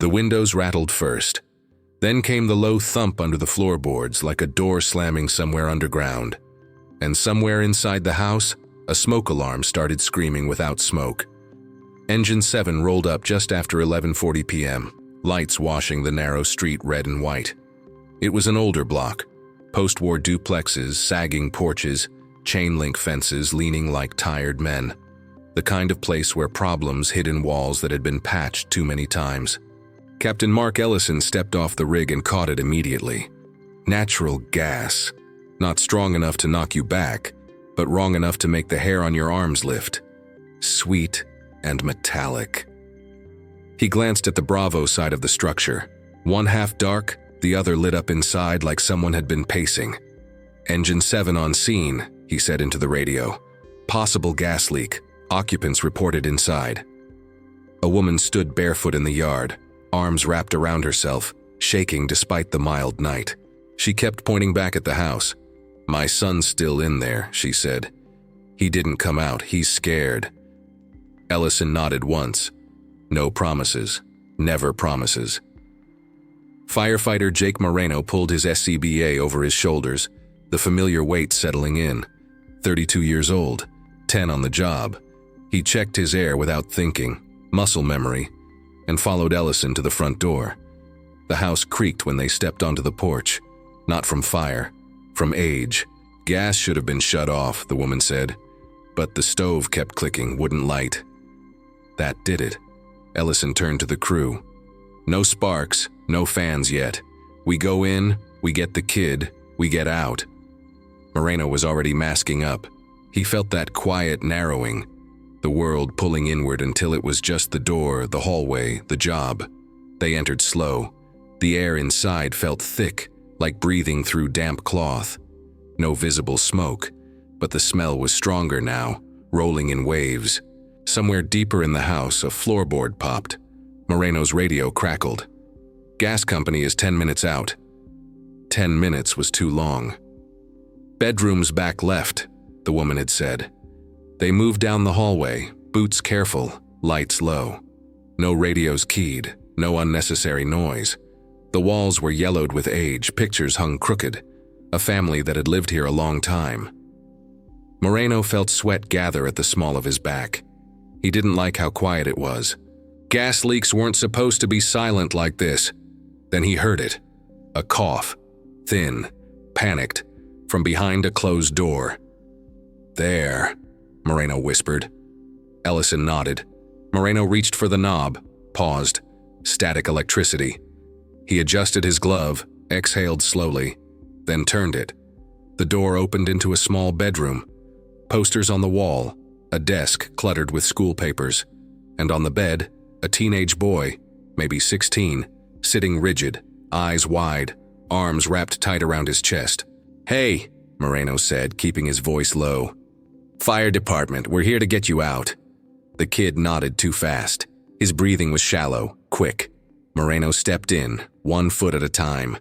The windows rattled first. Then came the low thump under the floorboards, like a door slamming somewhere underground. And somewhere inside the house, a smoke alarm started screaming without smoke. Engine 7 rolled up just after 11:40 p.m., lights washing the narrow street red and white. It was an older block. Post-war duplexes, sagging porches, chain-link fences leaning like tired men. The kind of place where problems hid in walls that had been patched too many times. Captain Mark Ellison stepped off the rig and caught it immediately. Natural gas. Not strong enough to knock you back, but wrong enough to make the hair on your arms lift. Sweet and metallic. He glanced at the Bravo side of the structure. One half dark, the other lit up inside like someone had been pacing. "Engine 7 on scene," he said into the radio. "Possible gas leak. Occupants reported inside." A woman stood barefoot in the yard, arms wrapped around herself, shaking despite the mild night. She kept pointing back at the house. "My son's still in there," she said. "He didn't come out. He's scared." Ellison nodded once. No promises. Never promises. Firefighter Jake Moreno pulled his SCBA over his shoulders, the familiar weight settling in. 32 years old, 10 on the job. He checked his air without thinking, muscle memory, and followed Ellison to the front door. The house creaked when they stepped onto the porch. Not from fire, from age. Gas should have been shut off, the woman said, but the stove kept clicking, wouldn't light. That did it. Ellison turned to the crew. "No sparks, no fans yet. We go in, we get the kid, we get out." Moreno was already masking up. He felt that quiet narrowing, the world pulling inward until it was just the door, the hallway, the job. They entered slow. The air inside felt thick, like breathing through damp cloth. No visible smoke, but the smell was stronger now, rolling in waves. Somewhere deeper in the house, a floorboard popped. Moreno's radio crackled. "Gas company is 10 minutes out." 10 minutes was too long. "Bedrooms back left," the woman had said. They moved down the hallway, boots careful, lights low. No radios keyed, no unnecessary noise. The walls were yellowed with age, pictures hung crooked. A family that had lived here a long time. Moreno felt sweat gather at the small of his back. He didn't like how quiet it was. Gas leaks weren't supposed to be silent like this. Then he heard it. A cough. Thin. Panicked. From behind a closed door. "There," Moreno whispered. Ellison nodded. Moreno reached for the knob, paused. Static electricity. He adjusted his glove, exhaled slowly, then turned it. The door opened into a small bedroom. Posters on the wall, a desk cluttered with school papers, and on the bed, a teenage boy, maybe 16, sitting rigid, eyes wide, arms wrapped tight around his chest. "Hey," Moreno said, keeping his voice low. "Fire department, we're here to get you out." The kid nodded too fast. His breathing was shallow, quick. Moreno stepped in, 1 foot at a time.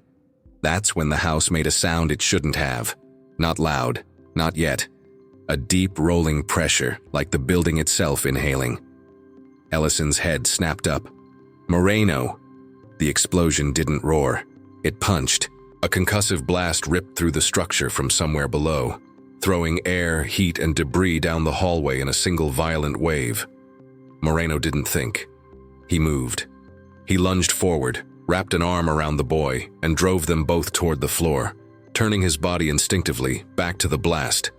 That's when the house made a sound it shouldn't have. Not loud, not yet. A deep rolling pressure, like the building itself inhaling. Ellison's head snapped up. "Moreno!" The explosion didn't roar. It punched. A concussive blast ripped through the structure from somewhere below, throwing air, heat, and debris down the hallway in a single violent wave. Moreno didn't think. He moved. He lunged forward, wrapped an arm around the boy, and drove them both toward the floor, turning his body instinctively back to the blast.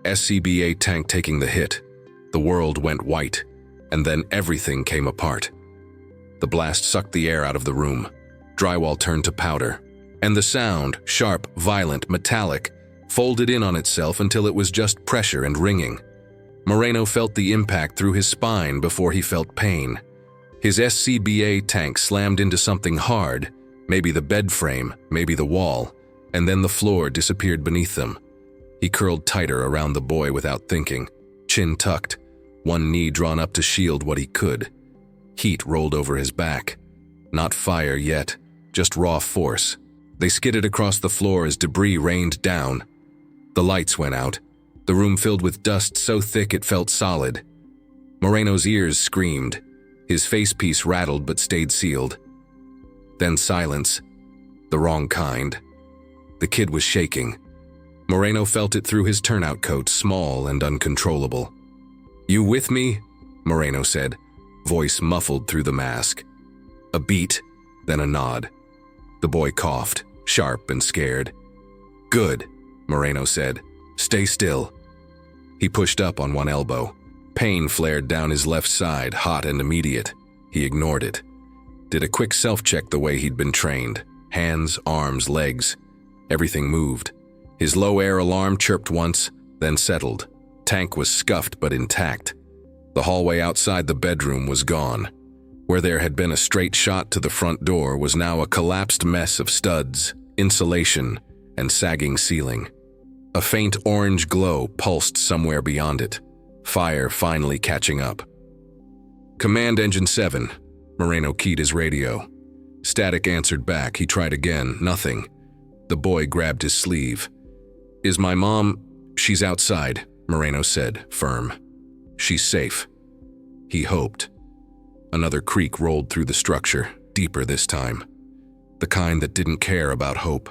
SCBA tank taking the hit. The world went white, and then everything came apart. The blast sucked the air out of the room. Drywall turned to powder, and the sound, sharp, violent, metallic, folded in on itself until it was just pressure and ringing. Moreno felt the impact through his spine before he felt pain. His SCBA tank slammed into something hard, maybe the bed frame, maybe the wall, and then the floor disappeared beneath them. He curled tighter around the boy without thinking, chin tucked, one knee drawn up to shield what he could. Heat rolled over his back. Not fire yet, just raw force. They skidded across the floor as debris rained down. The lights went out, the room filled with dust so thick it felt solid. Moreno's ears screamed. His facepiece rattled but stayed sealed. Then silence. The wrong kind. The kid was shaking. Moreno felt it through his turnout coat, small and uncontrollable. "You with me?" Moreno said, voice muffled through the mask. A beat, then a nod. The boy coughed, sharp and scared. "Good," Moreno said. "Stay still." He pushed up on one elbow. Pain flared down his left side, hot and immediate. He ignored it. Did a quick self-check the way he'd been trained. Hands, arms, legs. Everything moved. His low-air alarm chirped once, then settled. Tank was scuffed but intact. The hallway outside the bedroom was gone. Where there had been a straight shot to the front door was now a collapsed mess of studs, insulation, and sagging ceiling. A faint orange glow pulsed somewhere beyond it. Fire finally catching up. "Command Engine 7. Moreno keyed his radio. Static answered back. He tried again. Nothing. The boy grabbed his sleeve. "Is my mom—" "She's outside," Moreno said, firm. "She's safe." He hoped. Another creak rolled through the structure, deeper this time. The kind that didn't care about hope.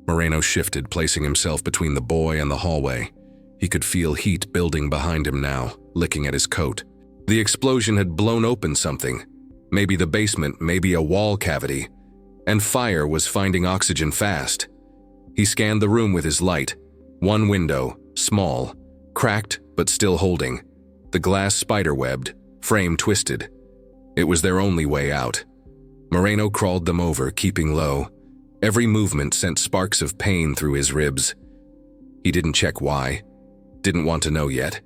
Moreno shifted, placing himself between the boy and the hallway. He could feel heat building behind him now, licking at his coat. The explosion had blown open something. Maybe the basement, maybe a wall cavity. And fire was finding oxygen fast. He scanned the room with his light. One window, small, cracked but still holding. The glass spider-webbed, frame twisted. It was their only way out. Moreno crawled them over, keeping low. Every movement sent sparks of pain through his ribs. He didn't check why. Didn't want to know yet.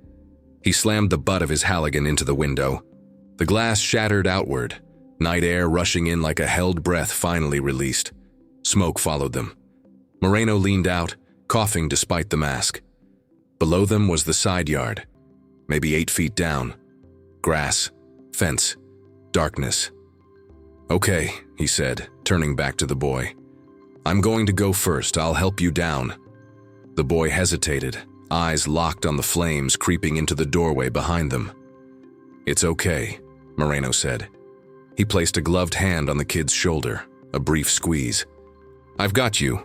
He slammed the butt of his Halligan into the window. The glass shattered outward. Night air rushing in like a held breath finally released. Smoke followed them. Moreno leaned out, coughing despite the mask. Below them was the side yard. Maybe 8 feet down. Grass, fence, darkness. "Okay," he said, turning back to the boy. "I'm going to go first. I'll help you down." The boy hesitated, eyes locked on the flames creeping into the doorway behind them. "It's okay," Moreno said. He placed a gloved hand on the kid's shoulder, a brief squeeze. "I've got you."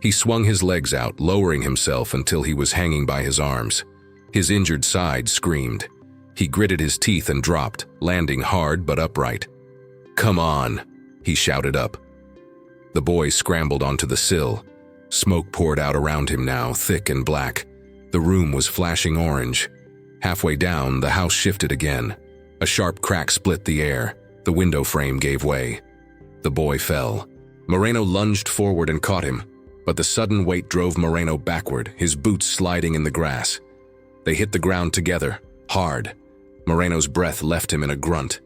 He swung his legs out, lowering himself until he was hanging by his arms. His injured side screamed. He gritted his teeth and dropped, landing hard but upright. "Come on," he shouted up. The boy scrambled onto the sill. Smoke poured out around him now, thick and black. The room was flashing orange. Halfway down, the house shifted again. A sharp crack split the air. The window frame gave way. The boy fell. Moreno lunged forward and caught him, but the sudden weight drove Moreno backward, his boots sliding in the grass. They hit the ground together, hard. Moreno's breath left him in a grunt.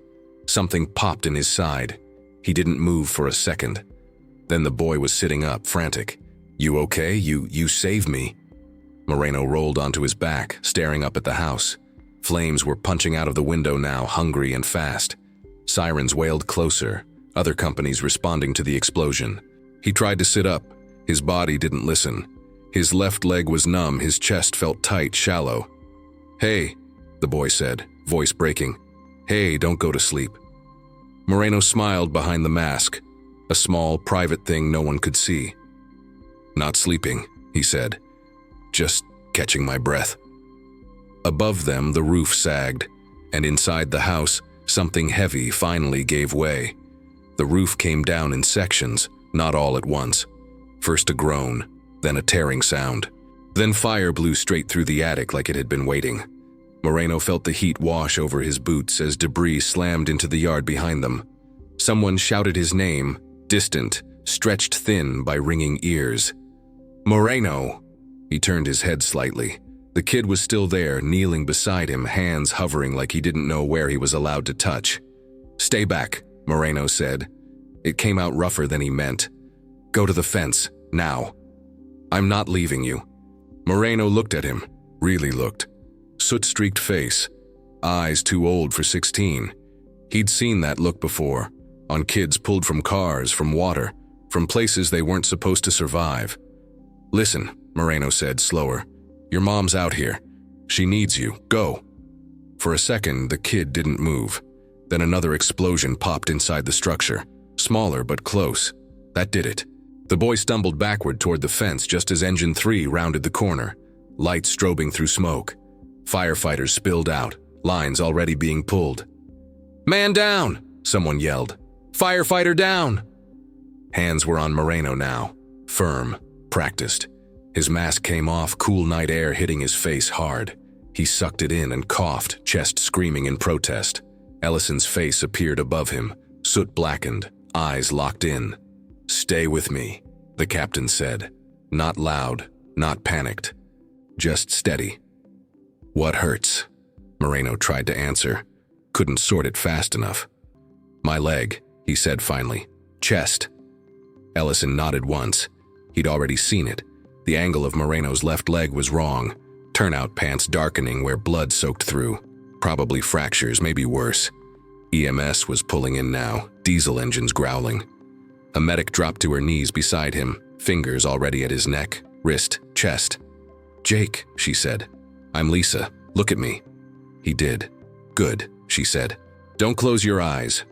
Something popped in his side. He didn't move for a second. Then the boy was sitting up, frantic. "You okay? You saved me." Moreno rolled onto his back, staring up at the house. Flames were punching out of the window now, hungry and fast. Sirens wailed closer, other companies responding to the explosion. He tried to sit up. His body didn't listen. His left leg was numb, his chest felt tight, shallow. "Hey," the boy said, voice breaking. "Hey, don't go to sleep." Moreno smiled behind the mask, a small, private thing no one could see. "Not sleeping," he said. "Just catching my breath." Above them, the roof sagged, and inside the house, something heavy finally gave way. The roof came down in sections, not all at once. First a groan, then a tearing sound. Then fire blew straight through the attic like it had been waiting. Moreno felt the heat wash over his boots as debris slammed into the yard behind them. Someone shouted his name, distant, stretched thin by ringing ears. "Moreno!" He turned his head slightly. The kid was still there, kneeling beside him, hands hovering like he didn't know where he was allowed to touch. "Stay back," Moreno said. It came out rougher than he meant. "Go to the fence, now." "I'm not leaving you." Moreno looked at him, really looked. Soot-streaked face, eyes too old for 16. He'd seen that look before, on kids pulled from cars, from water, from places they weren't supposed to survive. "Listen," Moreno said, slower. "Your mom's out here. She needs you. Go." For a second, the kid didn't move. Then another explosion popped inside the structure. Smaller but close. That did it. The boy stumbled backward toward the fence just as Engine 3 rounded the corner, lights strobing through smoke. Firefighters spilled out, lines already being pulled. "Man down!" someone yelled. "Firefighter down!" Hands were on Moreno now, firm, practiced. His mask came off, cool night air hitting his face hard. He sucked it in and coughed, chest screaming in protest. Ellison's face appeared above him, soot blackened, eyes locked in. "Stay with me," the captain said. Not loud, not panicked. Just steady. "What hurts?" Moreno tried to answer. Couldn't sort it fast enough. "My leg," he said finally. "Chest." Ellison nodded once. He'd already seen it. The angle of Moreno's left leg was wrong. Turnout pants darkening where blood soaked through. Probably fractures, maybe worse. EMS was pulling in now, diesel engines growling. A medic dropped to her knees beside him, fingers already at his neck, wrist, chest. "Jake," she said. "I'm Lisa. Look at me." He did. "Good," she said. "Don't close your eyes."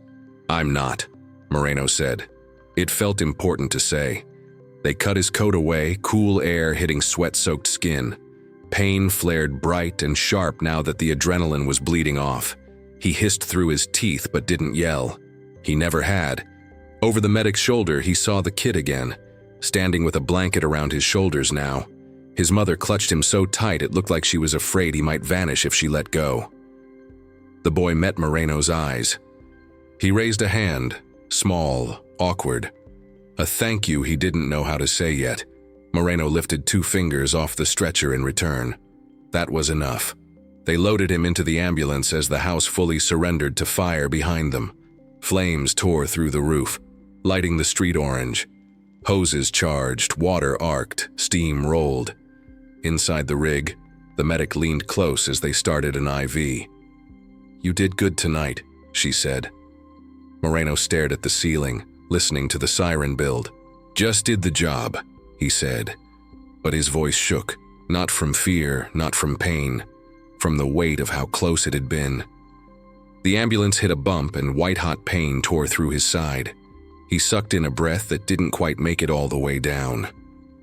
"I'm not," Moreno said. It felt important to say. They cut his coat away, cool air hitting sweat-soaked skin. Pain flared bright and sharp now that the adrenaline was bleeding off. He hissed through his teeth but didn't yell. He never had. Over the medic's shoulder, he saw the kid again, standing with a blanket around his shoulders now. His mother clutched him so tight it looked like she was afraid he might vanish if she let go. The boy met Moreno's eyes. He raised a hand, small, awkward. A thank you he didn't know how to say yet. Moreno lifted 2 fingers off the stretcher in return. That was enough. They loaded him into the ambulance as the house fully surrendered to fire behind them. Flames tore through the roof, lighting the street orange. Hoses charged, water arced, steam rolled. Inside the rig, the medic leaned close as they started an IV. "You did good tonight," she said. Moreno stared at the ceiling, listening to the siren build. "Just did the job," he said. But his voice shook, not from fear, not from pain, from the weight of how close it had been. The ambulance hit a bump and white-hot pain tore through his side. He sucked in a breath that didn't quite make it all the way down.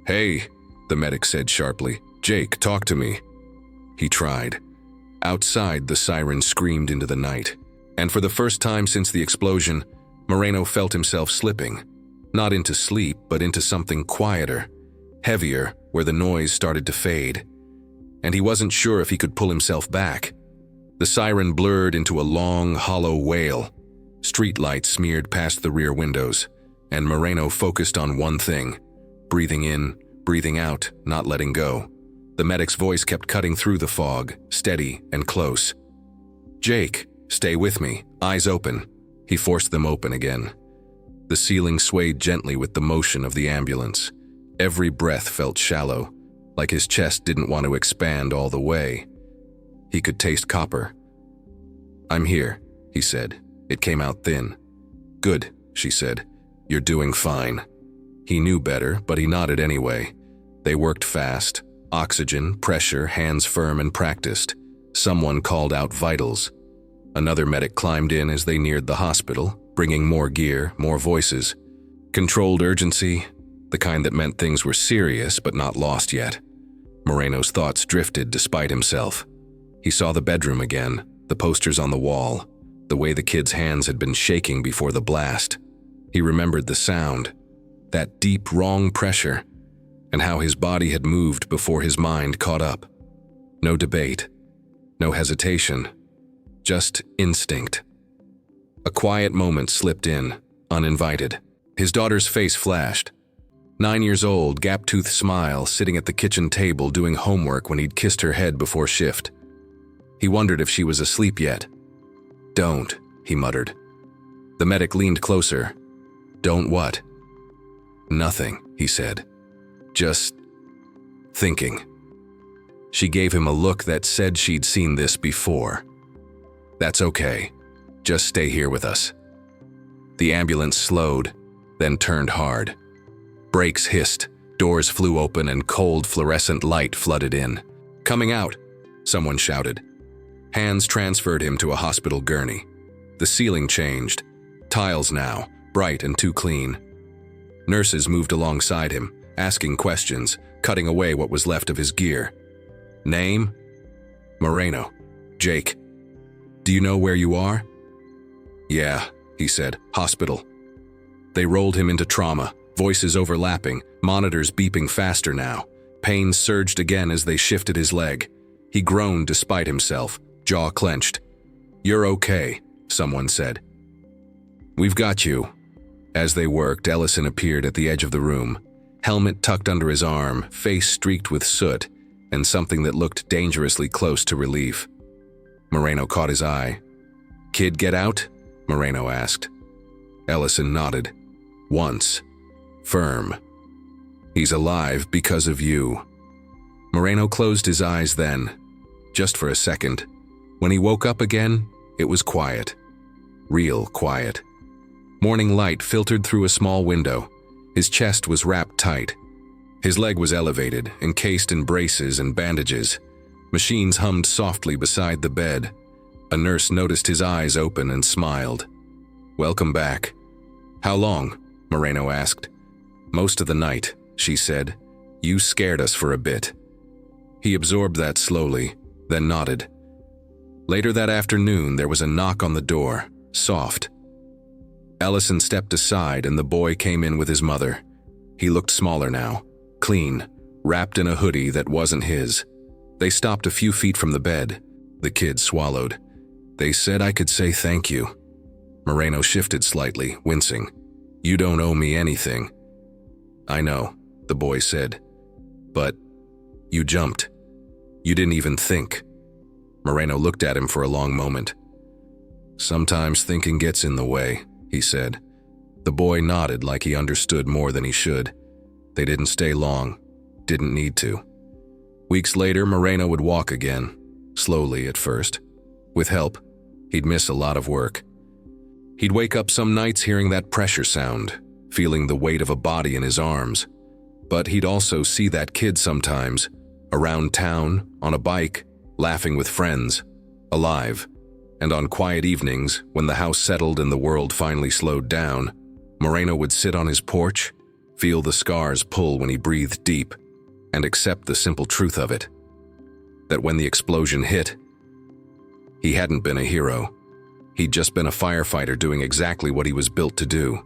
"Hey," the medic said sharply. "Jake, talk to me." He tried. Outside, the siren screamed into the night. And for the first time since the explosion, Moreno felt himself slipping. Not into sleep, but into something quieter, heavier, where the noise started to fade. And he wasn't sure if he could pull himself back. The siren blurred into a long, hollow wail. Streetlights smeared past the rear windows, and Moreno focused on one thing: breathing in, breathing out, not letting go. The medic's voice kept cutting through the fog, steady and close. "Jake, stay with me, eyes open." He forced them open again. The ceiling swayed gently with the motion of the ambulance. Every breath felt shallow, like his chest didn't want to expand all the way. He could taste copper. "I'm here," he said. It came out thin. "Good," she said. "You're doing fine." He knew better, but he nodded anyway. They worked fast. Oxygen, pressure, hands firm and practiced. Someone called out vitals. Another medic climbed in as they neared the hospital, bringing more gear, more voices. Controlled urgency, the kind that meant things were serious but not lost yet. Moreno's thoughts drifted despite himself. He saw the bedroom again, the posters on the wall, the way the kid's hands had been shaking before the blast. He remembered the sound, that deep, wrong pressure, and how his body had moved before his mind caught up. No debate, no hesitation, just instinct. A quiet moment slipped in, uninvited. His daughter's face flashed. 9 years old, gap-toothed smile, sitting at the kitchen table doing homework when he'd kissed her head before shift. He wondered if she was asleep yet. "Don't," he muttered. The medic leaned closer. "Don't what?" "Nothing," he said. "Just thinking." She gave him a look that said she'd seen this before. "That's okay. Just stay here with us." The ambulance slowed, then turned hard. Brakes hissed, doors flew open, and cold fluorescent light flooded in. "Coming out," someone shouted. Hands transferred him to a hospital gurney. The ceiling changed. Tiles now, bright and too clean. Nurses moved alongside him, asking questions, cutting away what was left of his gear. Name? Moreno. Jake. Do you know where you are? Yeah, he said. Hospital. They rolled him into trauma, voices overlapping, monitors beeping faster now. Pain surged again as they shifted his leg. He groaned despite himself, jaw clenched. You're okay, someone said. We've got you. As they worked, Ellison appeared at the edge of the room, helmet tucked under his arm, face streaked with soot, and something that looked dangerously close to relief. Moreno caught his eye. Kid get out? Moreno asked. Ellison nodded. Once. Firm. He's alive because of you. Moreno closed his eyes then, just for a second. When he woke up again, it was quiet. Real quiet. Morning light filtered through a small window. His chest was wrapped tight. His leg was elevated, encased in braces and bandages. Machines hummed softly beside the bed. A nurse noticed his eyes open and smiled. Welcome back. How long? Moreno asked. Most of the night, she said. You scared us for a bit. He absorbed that slowly, then nodded. Later that afternoon, there was a knock on the door, soft. Ellison stepped aside and the boy came in with his mother. He looked smaller now, clean, wrapped in a hoodie that wasn't his. They stopped a few feet from the bed. The kid swallowed. They said I could say thank you. Moreno shifted slightly, wincing. You don't owe me anything. I know, the boy said. But you jumped. You didn't even think. Moreno looked at him for a long moment. Sometimes thinking gets in the way, he said. The boy nodded like he understood more than he should. They didn't stay long, didn't need to. Weeks later, Moreno would walk again, slowly at first. With help, he'd miss a lot of work. He'd wake up some nights hearing that pressure sound, feeling the weight of a body in his arms. But he'd also see that kid sometimes, around town, on a bike, laughing with friends, alive. And on quiet evenings, when the house settled and the world finally slowed down, Moreno would sit on his porch, feel the scars pull when he breathed deep, and accept the simple truth of it. That when the explosion hit, he hadn't been a hero. He'd just been a firefighter doing exactly what he was built to do.